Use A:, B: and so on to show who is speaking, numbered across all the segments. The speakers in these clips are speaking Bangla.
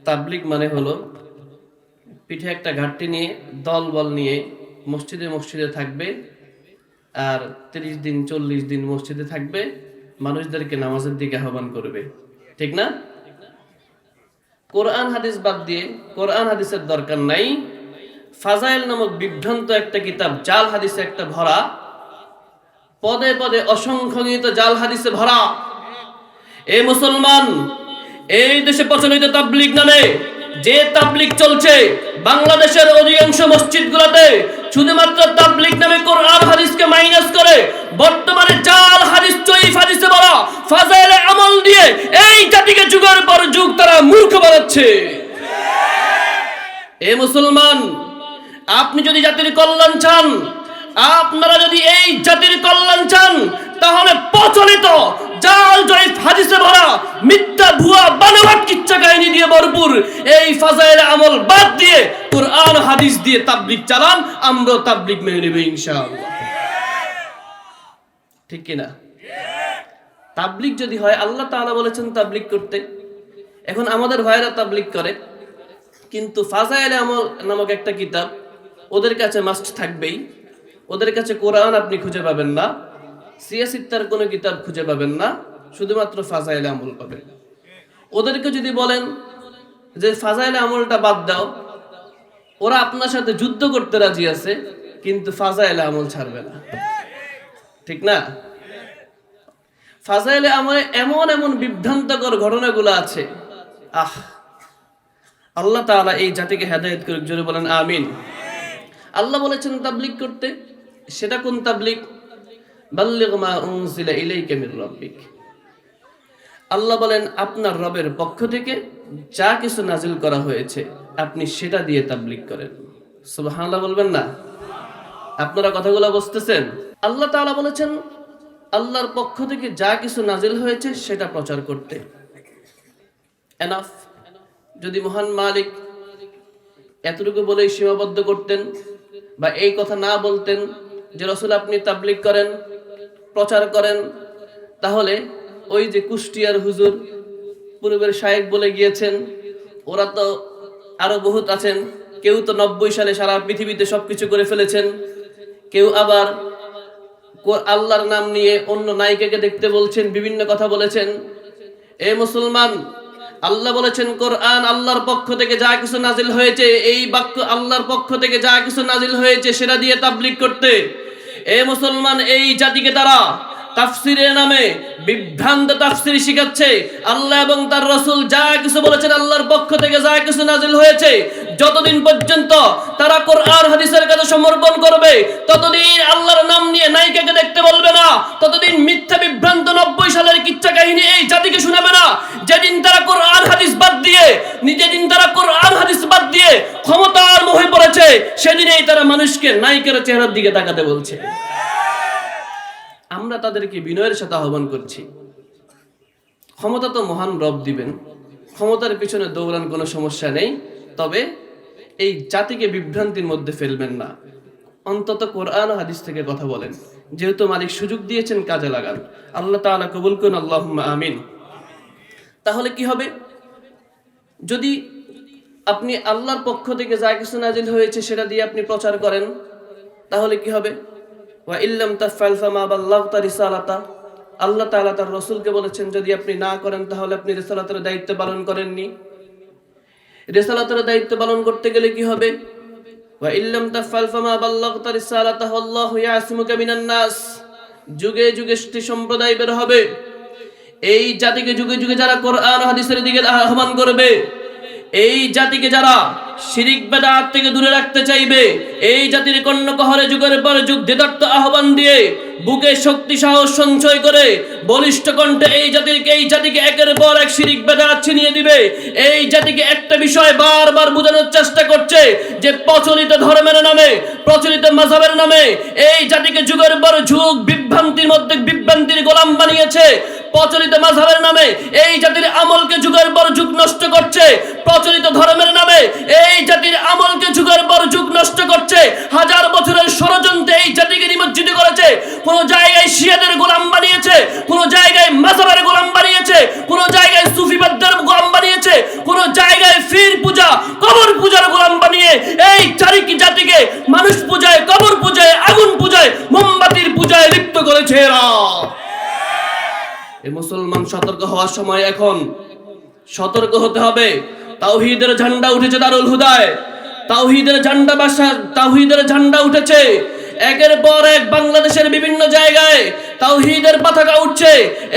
A: তাবলিগ মানে হলো পিঠে একটা ঘাটতি নিয়ে দল বল নিয়ে মসজিদে মসজিদে থাকবে, আর 30 দিন 40 দিন মসজিদে থাকবে, মানুষদেরকে নামাজের দিকে আহ্বান করবে। ঠিক না? কোরআন হাদিস বাদ দিয়ে, কোরআন হাদিসের দরকার নাই, ফাজাইল নামক বিভ্রান্ত একটা কিতাব, জাল হাদিসে একটা ভরা, পদে পদে অসংখ্যিত জাল হাদিসে ভরা। এই মুসলমান, এই দেশে প্রচলিত তাবলিগ নামে যে তাবলিগ চলছে, বাংলাদেশের অধিকাংশ মসজিদগুলোতে শুধুমাত্র তাবলিগ নামে কোরআন হাদিসকে মাইনাস করে বর্তমানে জাল হাদিস, জয়ীফ হাদিসে বলা ফাজাইলে আমল দিয়ে এই জাতিকে যুগের পর যুগ তারা মূর্খ বানাচ্ছে। এ মুসলমান, আপনি যদি জাতির কল্যাণ চান, আপনারা যদি এই জাতির কল্যাণ চান, তাহলে প্রচলিত জাল জয়ীফ হাদিসে ভরা মিথ্যা ভুয়া বানোয়াট কিচ্ছা কাহিনী দিয়ে ভরপুর এই ফাজাইলে আমল বাদ দিয়ে কোরআন হাদিস দিয়ে তাবলিগ চালান, আমরা তাবলিগ মেনে নেব ইনশাআল্লাহ। ঠিক কিনা? তাবলিগ যদি হয়, আল্লাহ তাআলা বলেছেন তাবলিগ করতে। এখন আমাদের ভাইরা তাবলিগ করে, কিন্তু ফাজাইলে আমল নামক একটা কিতাব ওদের কাছে মাস্ট থাকবেই। ওদের কাছে কোরআন আপনি খুঁজে পাবেন না, সিয়াসিত্তার কোনো কিতাব খুঁজে পাবেন না, শুধুমাত্র ফাজাইলে আমল পাবেন। ওদেরকে যদি বলেন যে ফাজাইলে আমলটা বাদ দাও, ওরা আপনার সাথে যুদ্ধ করতে রাজি আছে, কিন্তু ফাজাইলে আমল ছাড়বে না। ঠিক না? ফাজাইলে আমলে এমন এমন বিভ্রান্তকর ঘটনাগুলো আছে, আল্লাহ তাআলা এই জাতিকে হেদায়েত করুক, জোরে বলেন আমিন। আল্লাহ বলেছেন তাবলিগ করতে, সেটা কোন তাবলিগ? বাল্লিগ মা উনজিলা ইলাইকা মির রাব্বিক। আল্লাহ বলেন আপনার রবের পক্ষ থেকে যা কিছু নাজিল করা হয়েছে আপনি সেটা দিয়ে তাবলিগ করেন। সুবহানাল্লাহ বলবেন না? আপনারা কথাগুলো বুঝতেছেন? আল্লাহ তাআলা বলেছেন আল্লাহর পক্ষ থেকে যা কিছু নাজিল হয়েছে সেটা প্রচার করতে। এনাফ। যদি মহান মালিক এতটুকু বলেই সীমাবদ্ধ করতেন বা এই কথা না বলতেন যে রাসূল আপনি তাবলিগ করেন, প্রচার করেন, তাহলে ওই যে কুষ্টিয়ার হুজুর পূর্বের শায়েখ বলে গিয়েছেন, ওরা তো আরো বহুত আছেন। কেউ তো 90 সালে সারা পৃথিবীতে সবকিছু করে ফেলেছেন, কেউ আবার আল্লাহর নাম নিয়ে অন্য নায়িকাকে দেখতে বলছেন, বিভিন্ন কথা বলেছেন। এ মুসলমান, আল্লাহ বলেছেন কোরআন আল্লাহর পক্ষ থেকে যা কিছু নাজিল হয়েছে, এই বাক্য আল্লাহর পক্ষ থেকে যা কিছু নাজিল হয়েছে সেটা দিয়ে তাবলিগ করতে। এ মুসলমান, এই জাতিকে তারা তাফসিরের নামে বিভ্রান্ত তাফসির শিখাচ্ছে। আল্লাহ এবং তার রাসূল যা কিছু বলেছেন, আল্লাহর পক্ষ থেকে যা কিছু নাজিল হয়েছে, যতদিন পর্যন্ত তারা কোরআন হাদিসের কাছে সমর্পণ করবে, ততদিন আল্লাহর নাম নিয়ে নায়িকাকে দেখতে বলবে না, ততদিন মিথ্যা বিভ্রান্ত 90 সালের কিচ্ছা কাহিনী এই জাতিকে শোনাবে না। যেদিন তারা কোরআন হাদিস বাদ দিয়ে, যেদিন তারা কোরআন হাদিস বাদ দিয়ে ক্ষমতার মোহে পড়েছে, সেদিনেই তারা মানুষকে নায়িকার চেহারার দিকে তাকাতে বলছে। আমরা তাদেরকে বিনয়ের সাথে আহ্বান করছি, ক্ষমতা তো মহান রব দিবেন, ক্ষমতার পিছনে দৌড়ান, কোনো সমস্যা নেই, তবে এই জাতিকে বিভ্রান্তির মধ্যে ফেলবেন না। অন্তত কোরআন ও হাদিস থেকে কথা বলেন, যেহেতু মালিক সুযোগ দিয়েছেন কাজে লাগান। আল্লাহ তাআলা কবুল করুন, আল্লাহুম্মা আমিন। তাহলে কি হবে? যদি আপনি আল্লাহর পক্ষ থেকে যা কিছু নাজিল হয়েছে সেটা দিয়ে আপনি প্রচার করেন, তাহলে কি হবে? ওয়া ইল্লাম তাফআল ফামা বাল্লাগতা রিসালাতা। আল্লাহ তাআলা তার রাসূলকে বলেছেন যদি আপনি না করেন তাহলে আপনি রিসালাতের দায়িত্ব পালন করেননি। রিসালাতের দায়িত্ব পালন করতে গেলে কি হবে? ওয়া ইল্লাম তাফআল ফামা বাল্লাগতা রিসালাতা আল্লাহু ইয়াসিমুকা মিনান নাস। যুগে যুগে সম্প্রদায় বের হবে, এই জাতিকে যুগে যুগে যারা কোরআন হাদিসের দিকে আহ্বান করবে, এই জাতিকে যারা শিরিক বেদাত থেকে দূরে রাখতে চাইবে, এই জাতির কর্ণকহরে যুগের পর যুগ দেদার্থ আহ্বান দিয়ে বুকে শক্তি সাহস সঞ্চয় করে বলিষ্ঠ কণ্ঠে এই জাতিকে একের পর এক শিরিক বেদাত ছিনিয়ে দিবে। এই জাতিকে একটা বিষয় বারবার বোঝানোর চেষ্টা করছে যে প্রচলিত ধর্মের নামে, প্রচলিত মাযহাবের নামে এই জাতিকে যুগের পর যুগ বিভ্রান্তির মধ্যে বিভ্রান্তির গোলাম বানিয়েছে। প্রচলিত মাযহাবের নামে এই জাতির আমলকে যুগের পর যুগ নষ্ট করছে। প্রচলিত ধর্মের নামে এই জাতির আমলকে যুগের পর যুগ নষ্ট করছে। হাজার বছরের ষড়যন্ত্রে এই জাতিকে নিমজ্জিত করেছে। কোন জায়গায় শিয়াদের গোলাম বানিয়েছে, কোন জায়গায় মাযহাবের গোলাম বানিয়েছে, কোন জায়গায় সুফিবাদদের গোলাম বানিয়েছে, কোন জায়গায় ফির পূজা, কবর পূজার গোলাম বানিয়ে এই চারিকি জাতিকে মানুষ পূজায়, কবর পূজায়, আগুন পূজায়, মোমবাতির পূজায় লিপ্ত করেছে এরা। এই মুসলমান সতর্ক হওয়ার সময় এখন, সতর্ক হতে হবে। তাওহীদের ঝান্ডা উঠেছে দারুল হুদায়, তাওহীদের ঝান্ডা উঠেছে একের পর এক বাংলাদেশের বিভিন্ন জায়গায় তাওহীদের পতাকা উঠছে।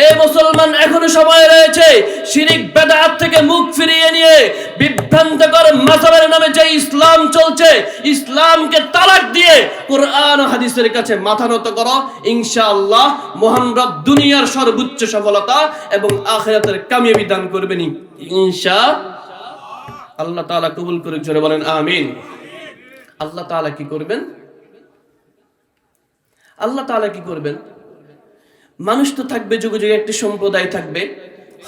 A: এই মুসলমান এখনো সময় রয়েছে শিরিক বেদাত থেকে মুখ ফিরিয়ে নিয়ে বিভ্রান্তকর মাযহাবের নামে যে ইসলাম চলছে, ইসলামকে তালাক দিয়ে কোরআন ও হাদিসের কাছে মাথা নত করো। ইনশাআল্লাহ মহান রব দুনিয়ার সর্বোচ্চ সফলতা এবং আখিরাতের কামিয়াবি দান করবেন ইনশাআল্লাহ। আল্লাহ তাআলা কবুল করুক, জোরে বলেন আমিন। আল্লাহ তাআলা কি করবেন? আল্লাহ তাআলা কি করবেন? মানুষ তো থাকবে, যুগে যুগে একটি সম্প্রদায় থাকবে,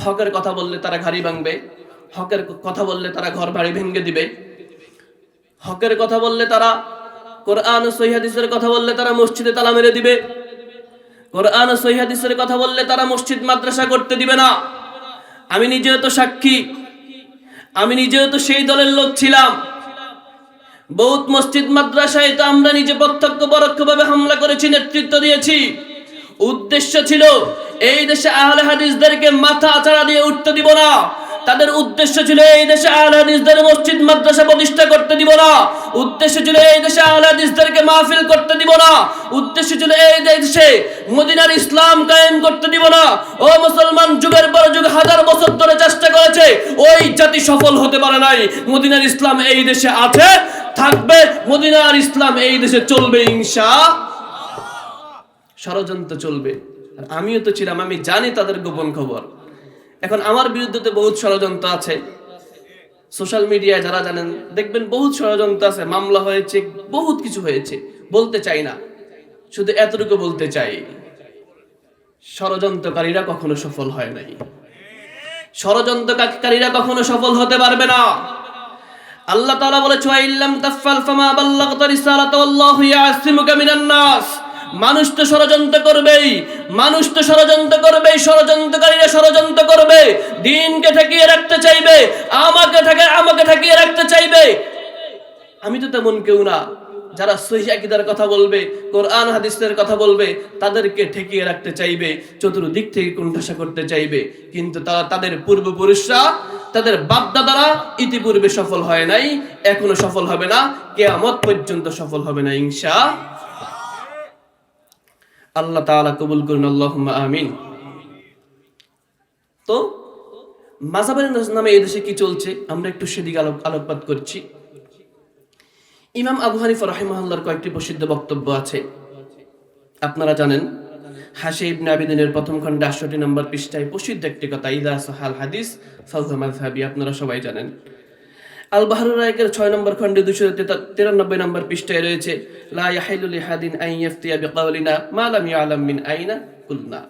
A: হকের কথা বললে তারা ঘাড়ি ভাঙবে, হকের কথা বললে তারা ঘর বাড়ি ভেঙে দিবে, হকের কথা বললে তারা, কোরআন ও সহিহ হাদিসের কথা বললে তারা মসজিদে তালা মেরে দিবে, কোরআন ও সহিহ হাদিসের কথা বললে তারা মসজিদ মাদ্রাসা করতে দিবে না। আমি নিজেও তো সাক্ষী, আমি নিজেও তো সেই দলের লোক ছিলাম। বহুত মসজিদ মাদ্রাসায় তো আমরা নিজে প্রত্যক্ষ পরোক্ষভাবে হামলা করেছি, নেতৃত্ব দিয়েছি। উদ্দেশ্য ছিল এই দেশে আহলে হাদিসদেরকে মাথা আচাড়া দিয়ে উঠতে দিব না। তাদের উদ্দেশ্য ছিল এই দেশে আহলে হাদিসদের মসজিদ মাদ্রাসা প্রতিষ্ঠা করতে দিব না। উদ্দেশ্য ছিল এই দেশে আহলে হাদিসদেরকে মাহফিল করতে দিব না। উদ্দেশ্য ছিল এই দেশে মদিনার ইসলাম কায়েম করতে দিব না। ও মুসলমান, যুগের পর যুগ হাজার বছর ধরে চেষ্টা করেছে, ওই জাতি সফল হতে পারে নাই। মদিনার ইসলাম এই দেশে আছে, থাকবে, মদিনার ইসলাম এই দেশে চলবে ইনশাআল্লাহ। ষড়যন্ত্র চলবে, আর আমিও তো ছিলাম, আমি জানি তাদের গোপন খবর। এখন আমার বিরুদ্ধে তো বহুত ষড়যন্ত্র আছে, সোশ্যাল মিডিয়ায় যারা জানেন দেখবেন বহুত ষড়যন্ত্র আছে, মামলা হয়েছে, বহুত কিছু হয়েছে, বলতে চাই না, শুধু এতটুকু বলতে চাই, ষড়যন্ত্রকারীরা কখনো সফল হয় নাই, ষড়যন্ত্রকারীরা কখনো সফল হতে পারবে না। আল্লাহ তাআলা বলেছে ওয়া ইল্লাম তাফআল ফামা বাল্লাগতা রিসালাতু আল্লাহু ইয়াসিমুকা মিনান নাস। মানুষ তো ষড়যন্ত্র করবেই, মানুষ তো ষড়যন্ত্র করবেই, ষড়যন্ত্রকারীরা ষড়যন্ত্র করবে, দ্বীনকে ঠেকিয়ে রাখতে চাইবে, আমাকে ঠেকিয়ে রাখতে চাইবে। আমি তো তেমন কেউ না, যারা সহিহ আকীদার কথা বলবে, কোরআন হাদিসের কথা বলবে, তাদেরকে ঠেকিয়ে রাখতে চাইবে, চতুর্দিক থেকে কোণঠাসা করতে চাইবে। কিন্তু তারা, তাদের পূর্বপুরুষরা, তাদের বাপদাদারা ইতিপূর্বে সফল হয় নাই, এখনো সফল হবে না, কিয়ামত পর্যন্ত সফল হবে না ইনশাআল্লাহ। আল্লাহ তাআলা কবুল করুন, আল্লাহুম্মা আমিন। তো মাযহাবের নামে এই দেশে কি চলছে আমরা একটু সেদিকে আলোকপাত করছি। ইমাম আবু হানিফা রাহিমাহুল্লাহর কয়েকটি প্রসিদ্ধ বক্তব্য আছে, আপনারা জানেন। হাশি ইবনে আবিদিনের প্রথম খণ্ডে 68 নম্বর পৃষ্ঠায় প্রসিদ্ধ একটি কথা, ইযা সাহাল হাদিস ফাহুয়া মাযহাবি, আপনারা সবাই জানেন। আল বাহরুর রায়কের 6 নম্বর খণ্ডে 293 নম্বর পৃষ্ঠায় রয়েছে, লা ইয়াহিলু লিহাদিন আন ইয়াফতিয়া বিকাওলিনা মা লাম ইয়ালাম মিন আইনা কুলনা।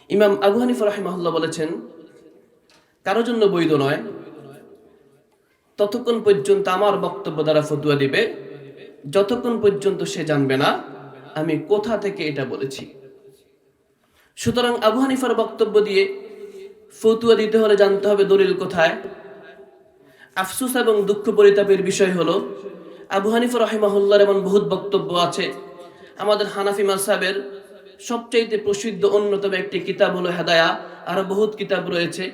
A: ইমাম আবু হানিফা রাহিমাহুল্লাহ বলেছেন, কারো জন্য বৈধ নয় ততক্ষণ পর্যন্ত আমার বক্তব্য দ্বারা ফতোয়া দিবে, যতক্ষণ পর্যন্ত সে জানবে না আমি কোথা থেকে এটা বলেছি। সুতরাং আবু হানিফার বক্তব্য দিয়ে ফতোয়া দিতে হলে জানতে হবে দলিল কোথায়। আফসোস এবং দুঃখ পরিতাপের বিষয় হলো, আবু হানিফা রাহিমাহুল্লাহর এমন বহুত বক্তব্য আছে। আমাদের হানাফি মাযহাবের সবচেয়ে প্রসিদ্ধ অন্যতম একটি কিতাব হলো হেদায়া, আরো বহুত কিতাব রয়েছে।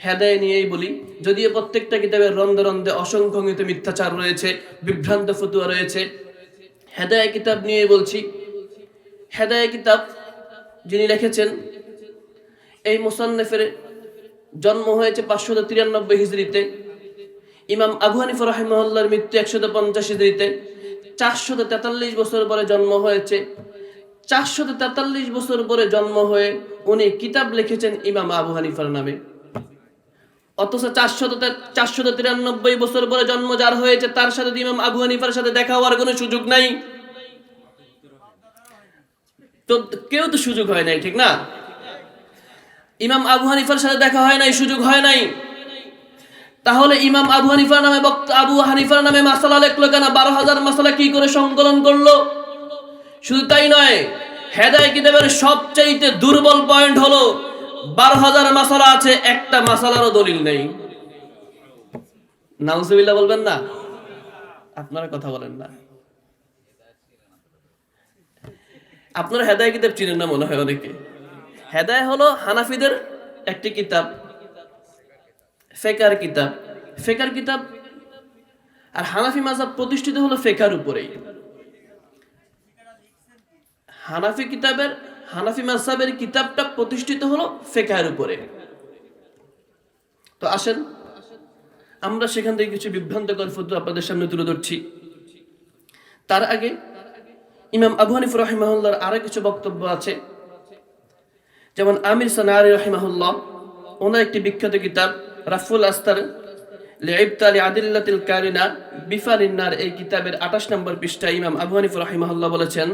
A: হেদায়া নিয়েই বলি, যদিও প্রত্যেকটা কিতাবের রন্ধে রন্ধে অসংখ্য মিথ্যাচার রয়েছে, বিভ্রান্ত ফতোয়া রয়েছে। হেদায়া কিতাব নিয়ে বলছি। হেদায়া কিতাব যিনি লিখেছেন, এই মুসান্নিফের জন্ম হয়েছে 593 হিজরিতে, ইমাম আবু হানিফা রাহিমাহুল্লাহর মৃত্যু 150 হিজরিতে, 443 বছর পরে জন্ম হয়েছে। 443 বছর পরে জন্ম হয়ে উনি কিতাব লিখেছেন ইমাম আবু হানিফার নামে, অথচ 493 বছর পরে জন্ম যার হয়েছে তার সাথে ইমাম আবু হানিফার সাথে দেখা হওয়ার কোনো সুযোগ নাই। তো কেউ তো সুযোগ হয় নাই, ঠিক না? ইমাম আবু হানিফার সাথে দেখা হয় নাই, সুযোগ হয় নাই। তাহলে ইমাম আবু হানিফার নামে মাসালা লেখলো কেন? 12,000 মাসালা কি করে সংকলন করলো? শুধু তাই নয়, হেদায়া কিতাবের সবচাইতে দুর্বল পয়েন্ট হলো 12,000 মাসালা আছে, একটা মাসালারও দলিল নেই। নাউজুবিল্লাহ বলবেন না? আপনারা কথা বলেন না। আপনারা হেদায় কিতাব চিনেন না মনে হয় অনেকে। হেদায় হলো হানাফিদের একটি কিতাব, ফেকার কিতাব। ফেকার কিতাব আর হানাফি মাযহাব প্রতিষ্ঠিত হলো ফেকার উপরেই। হানাফি মাযহাবের কিতাবটা প্রতিষ্ঠিত হলো ফেকার উপরে। তো আসেন আমরা সেখান থেকে কিছু বিভ্রান্তকর ফতোয়া আপনাদের সামনে তুলে ধরছি। তার আগে ইমাম আবু হানিফা রাহিমাহুল্লাহর আরো কিছু বক্তব্য আছে। যেমন আমির সানারি রাহিমাহুল্লাহ, ওনার একটি বিখ্যাত কিতাব রাফুল আস্তার লিইবতালি আদিল্লাতিল কারিনা বিফারিন নার, এই কিতাবের 28 নম্বর পৃষ্ঠায় ইমাম আবু হানিফা রাহিমাহুল্লাহ বলেছেন,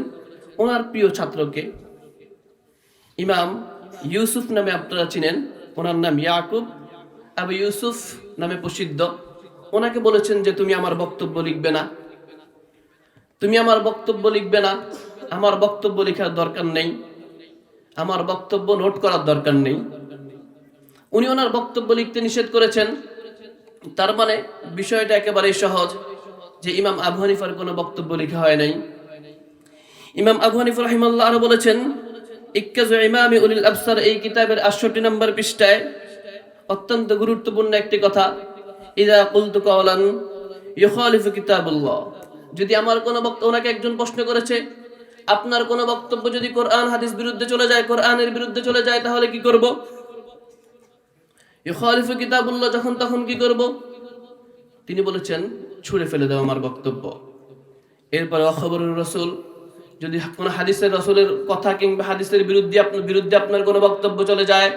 A: ওনার প্রিয় ছাত্রকে ইমাম ইউসুফ নামে আপনারা চিনেন, ওনার নাম ইয়াকুব আবু ইউসুফ নামে প্রসিদ্ধ, ওনাকে বলেছেন যে তুমি আমার বক্তব্য লিখবে না, তুমি আমার বক্তব্য লিখবে না, আমার বক্তব্য লেখার দরকার নেই, আমার বক্তব্য নোট করার দরকার নেই। উনি ওনার বক্তব্য লিখতে নিষেধ করেছেন। তার মানে বিষয়টা একেবারেই সহজ যে ইমাম আবু হানিফার কোনো বক্তব্য লেখা হয় নাই। ইমাম আবু হানিফা রাহিমাহুল্লাহ আরো বলেছেন, ইক্কাজু ইমামি উলিল আবসার, এই কিতাবের 68 নম্বর পৃষ্ঠায় অত্যন্ত গুরুত্বপূর্ণ একটি কথা, ইযা কুলতু কাওলান ইউখালিফু কিতাবুল্লাহ, যদি আমার কোনো বক্তব্য, ওনাকে একজন প্রশ্ন করেছে আপনার কোনো বক্তব্য যদি কোরআন হাদিস বিরুদ্ধে চলে যায়, কোরআনের বিরুদ্ধে চলে যায়, তাহলে কি করব? ইউখালিফু কিতাবুল্লাহ, যখন তখন কি করব? তিনি বলেছেন ছুঁড়ে ফেলে দাও আমার বক্তব্য। এরপরে অখবরুর রাসূল, যদি কোনো হাদিসের রাসূলের কথা কিংবা হাদিসের বিরুদ্ধে আপনার কোনো বক্তব্য চলে যায়,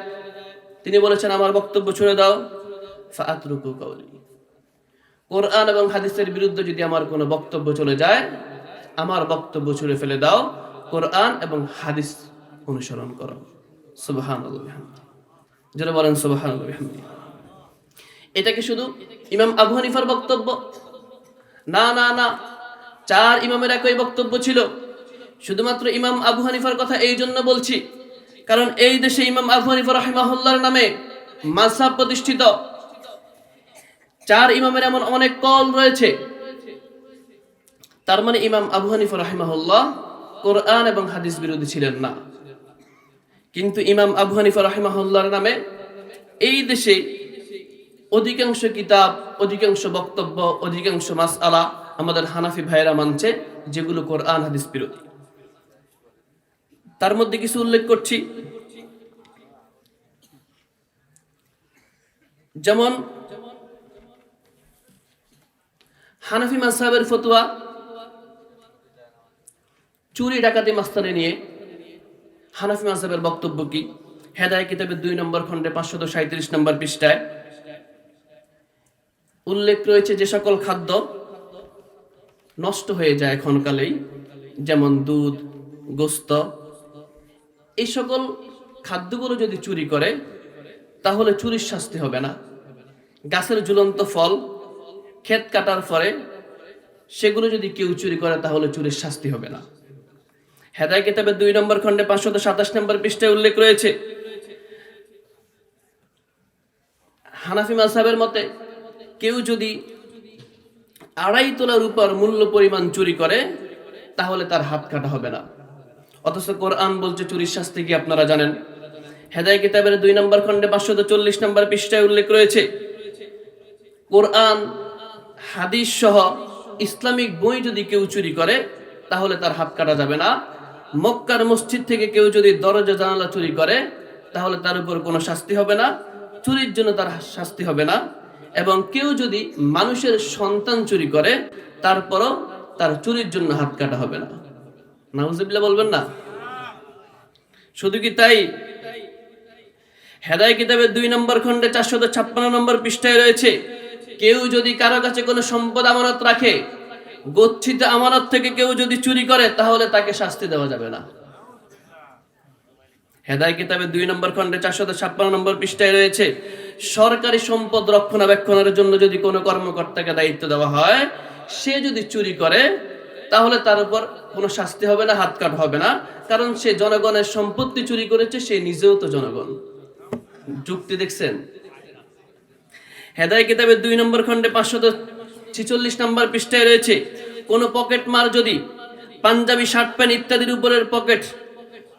A: তিনি বলেছেন আমার বক্তব্য ছুঁড়ে দাও। ফাআতরুকু কাওলি, কোরআন এবং হাদিসের বিরুদ্ধে যদি আমার কোনো বক্তব্য চলে যায়, আমার বক্তব্য ছুঁড়ে ফেলে দাও, কোরআন এবং হাদিস অনুসরণ করো। সুবহানাল্লাহ, যারা বলেন সুবহানাল্লাহ। এটা কি শুধু ইমাম আবু হানিফার বক্তব্য? না না না, 4 ইমামের একই বক্তব্য ছিল। শুধুমাত্র ইমাম আবু হানিফার কথা এই জন্য বলছি কারণ এই দেশে ইমাম আবু হানিফা রাহিমাহুল্লাহর নামে মাযহাব প্রতিষ্ঠিত। 4 ইমামের এমন অনেক কওল রয়েছে। তার মানে ইমাম আবু হানিফা রাহিমাহুল্লাহ কোরআন এবং হাদিস বিরোধী ছিলেন না। কিন্তু ইমাম আবু হানিফা রাহিমাহুল্লাহর নামে এই দেশে অধিকাংশ কিতাব, অধিকাংশ বক্তব্য, অধিকাংশ মাসআলা আমাদের হানাফি ভাইয়েরা মানছে যেগুলো কোরআন হাদিস বিরোধী। তার মধ্যে কিছু উল্লেখ করছি। যেমন হানাফি মাযহাবের ফতোয়া চুরি ডাকাতি মাস্তানি নিয়ে হানাফি মাযহাবের বক্তব্য কি? হেদায় কিতাবের 2 নম্বর খণ্ডে 537 নম্বর পৃষ্ঠায় উল্লেখ রয়েছে যে সকল খাদ্য নষ্ট হয়ে যায় ক্ষণকালেই, যেমন দুধ, গোশত, এই সকল খাদ্যগুলো যদি চুরি করে তাহলে চুরির শাস্তি হবে না। গাছের ঝুলন্ত ফল ক্ষেত কাটার পরে সেগুলো যদি কেউ চুরি করে তাহলে চুরির শাস্তি হবে না। হেদায় কিতাবের 2 নম্বর খণ্ডে 527 নম্বর পৃষ্ঠায় উল্লেখ রয়েছে হানাফি মাযহাবের মতে কেউ যদি 2.5 তোলা রূপার মূল্য পরিমাণ চুরি করে তাহলে তার হাত কাটা হবে না। অথচ কোরআন বলছে চুরির শাস্তি কি আপনারা জানেন? হেদায় কিতাবের 2 নম্বর খণ্ডে 540 নম্বর পৃষ্ঠায় উল্লেখ রয়েছে কোরআন হাদিস সহ ইসলামিক বই যদি কেউ চুরি করে তাহলে তার হাত কাটা যাবে না। মক্কার মসজিদ থেকে কেউ যদি দরজা জানালা চুরি করে তাহলে তার উপর কোনো শাস্তি হবে না, চুরির জন্য তার শাস্তি হবে না। এবং কেউ যদি মানুষের সন্তান চুরি করে তারপরও তার চুরির জন্য হাত কাটা হবে না। নাউজুবিল্লাহ বলবেন না? শুধু কি তাই? হেদায় কিতাবের 2 নম্বর খণ্ডে 456 নম্বর পৃষ্ঠায় রয়েছে কেউ যদি কারো কাছে কোনো সম্পদ আমানত রাখে, গচ্ছিত আমানত থেকে কেউ যদি চুরি করে তাহলে তাকে শাস্তি দেওয়া যাবে না। হেদায় কিতাবের 2 নম্বর খণ্ডে 456 নম্বর পৃষ্ঠায় রয়েছে সরকারি সম্পদ রক্ষণাবেক্ষণের জন্য যদি কোনো কর্মকর্তাকে দায়িত্ব দেওয়া হয়, সে যদি চুরি করে তাহলে তার উপর কোনো শাস্তি হবে না, হাত কাটা হবে না, কারণ সে জনগণের সম্পত্তি চুরি করেছে, সে নিজেও তো জনগণ। যুক্তি দেখছেন? হেদায়েত কিতাবের 2 নম্বর খণ্ডে 546 নম্বর পৃষ্ঠায় রয়েছে, কোন পকেট মার যদি পাঞ্জাবি, শার্ট প্যান্ট ইত্যাদির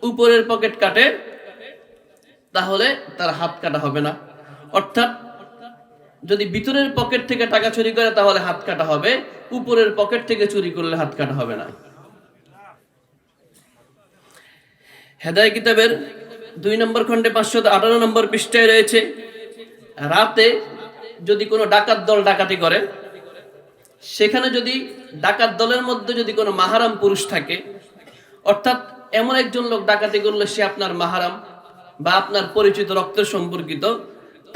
A: উপরের পকেট কাটে তাহলে তার হাত কাটা হবে না। অর্থাৎ যদি ভিতরের পকেট থেকে টাকা চুরি করে তাহলে হাত কাটা হবে, উপরের পকেট থেকে চুরি করলে হাত কাটা হবে না। হেদায়েত কিতাবের 2 নম্বর খণ্ডে 518 নম্বর পৃষ্ঠায় রয়েছে, রাতে যদি কোনো ডাকাত দল ডাকাতি করে, সেখানে যদি ডাকাত দলের মধ্যে যদি কোনো মাহারাম পুরুষ থাকে, অর্থাৎ এমন একজন লোক ডাকাতি করলে সে আপনার মাহারাম বা আপনার পরিচিত রক্তের সম্পর্কিত,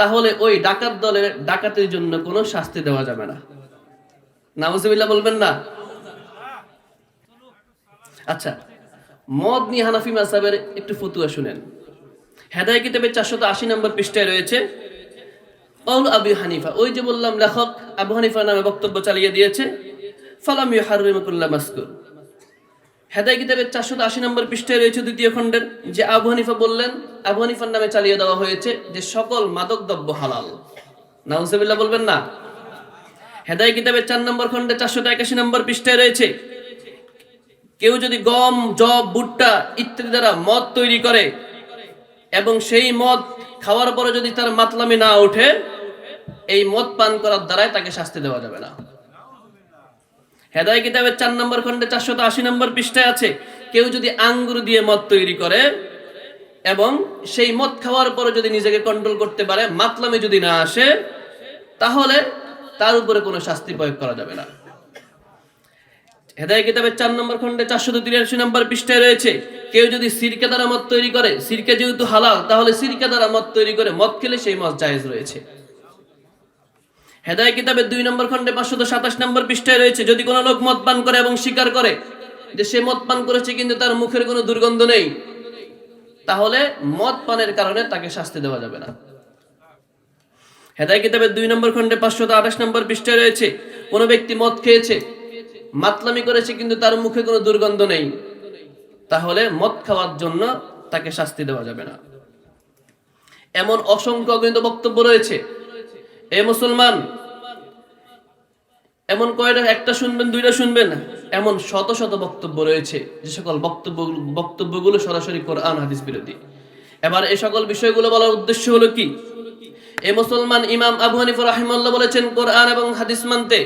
A: তাহলে ওই ডাকাত দলের ডাকাতির জন্য কোনো শাস্তি দেওয়া যাবে না। নাউজুবিল্লাহ বলবেন না? আচ্ছা, মদ নিয়ে হানাফি মাযহাবের একটু ফতোয়া শুনেন। হেদায়েত কিতাবের 480 নম্বর পৃষ্ঠায় রয়েছে কাউল আবু হানিফা, ওই যে বললাম লেখক আবু হানিফা নামে বক্তব্য চালিয়ে দিয়েছে, ফালাম ইউহাররিমু কুল্লা মাসকুর। হেদায়েত কিতাবের 480 নম্বর পৃষ্ঠায় রয়েছে 2য় খণ্ডের, যে আবু হানিফা বললেন, আবু হানিফার নামে চালিয়ে দেওয়া হয়েছে যে সকল মাদক দ্রব্য হালাল। নাউজুবিল্লাহ বলবেন না? হেদায়েত কিতাবের 4 নম্বর খণ্ডে 481 নম্বর পৃষ্ঠায় রয়েছে, কেউ যদি গম, জব, ভুট্টা ইত্যাদি দ্বারা মদ তৈরি করে এবং সেই মদ খাওয়ার পরে যদি তার মাতলামি না ওঠে, এই মদ পান করার দ্বারাই তাকে শাস্তি দেওয়া যাবে না। হেদায়েত কিতাবের 4 নম্বর খণ্ডে 480 নম্বর পৃষ্ঠায় আছে, কেউ যদি আঙ্গুর দিয়ে মদ তৈরি করে এবং সেই মদ খাওয়ার পরে যদি নিজেকে কন্ট্রোল করতে পারে, মাতলামি যদি না আসে, তাহলে তার উপরে কোনো শাস্তি প্রয়োগ করা যাবে না। হেদায়েত কিতাবের 4 নম্বর খণ্ডে 483 নম্বর পৃষ্ঠায় রয়েছে, কেউ যদি সিরকা দ্বারা মদ তৈরি করে, সিরকা যেহেতু হালাল তাহলে সিরকা দ্বারা মদ তৈরি করে মদ খেলে সেই মদ জায়েজ রয়েছে। হেদায়েত কিতাবের 2 নম্বর খণ্ডে 527 নম্বর পৃষ্ঠায় রয়েছে, যদি কোনো লোক মদ পান করে এবং স্বীকার করে যে সে মদ পান করেছে কিন্তু তার মুখের কোনো দুর্গন্ধ নেই, তাহলে মদ পানের কারণে তাকে শাস্তি দেওয়া যাবে না। হেদায়েত কিতাবের 2 নম্বর খণ্ডে 528 নম্বর পৃষ্ঠায় রয়েছে, কোনো ব্যক্তি মদ খেয়েছে, মাতলামি করেছে কিন্তু তার মুখে কোনো দুর্গন্ধ নেই, তাহলে মদ খাওয়ার জন্য তাকে শাস্তি দেওয়া যাবে না। এমন অসংখ্য অগণিত বক্তব্য রয়েছে। এ মুসলমান, এমন কয়টা, একটা শুনবেন, 2টা শুনবেন, এমন শত শত বক্তব্য রয়েছে যে সকল বক্তব্যগুলো সরাসরি কোরআন হাদিস বিরোধী। এবার এই সকল বিষয়গুলো বলার উদ্দেশ্য হলো কি? এ মুসলমান, ইমাম আবু হানিফা রাহিমাহুল্লাহ বলেছেন কোরআন এবং হাদিস মানতে।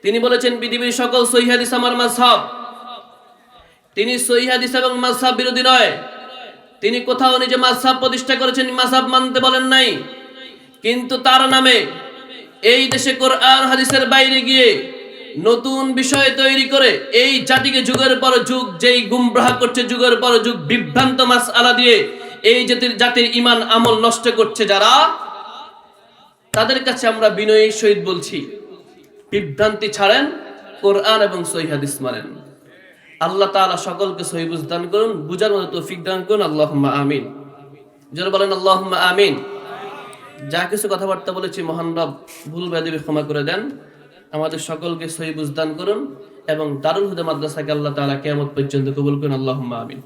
A: তিনি বলেছেন পৃথিবীর সকল সহিহ হাদিস আমার মাযহাব। তিনি সহিহ হাদিস এবং মাযহাব বিরোধী নয়। তিনি কোথাও নিজে মাযহাব প্রতিষ্ঠা করেছেন, মাযহাব মানতে বলেন নাই। কিন্তু তার নামে এই দেশে কোরআন হাদিসের বাইরে গিয়ে নতুন বিষয় তৈরি করে এই জাতিকে যুগের পর যুগ যেই গুমরাহ করছে, যুগের পর যুগ বিভ্রান্ত মাসআলা দিয়ে এই জাতির ঈমান আমল নষ্ট করছে যারা, তাদের কাছে আমরা বিনয়ের সহিত বলছি, বিভ্রান্তি ছাড়েন, কোরআন এবং সহিহ হাদিস মানেন। আল্লাহ তাআলা সকলকে সহিহ বুঝ দান করুন, বুঝার মতো তৌফিক দান করুন। আল্লাহুম্মা আমিন। যারা বলেন আল্লাহুম্মা আমিন। যা কিছু কথাবার্তা বলেছি মহান রব ভুল বেয়াদবি ক্ষমা করে দেন, আমাদের সকলকে সহিহ বুঝ দান করুন এবং দারুল হুদা মাদ্রাসাকে আল্লাহ তাআলা কিয়ামত পর্যন্ত কবুল করুন। আল্লাহুম্মা আমিন।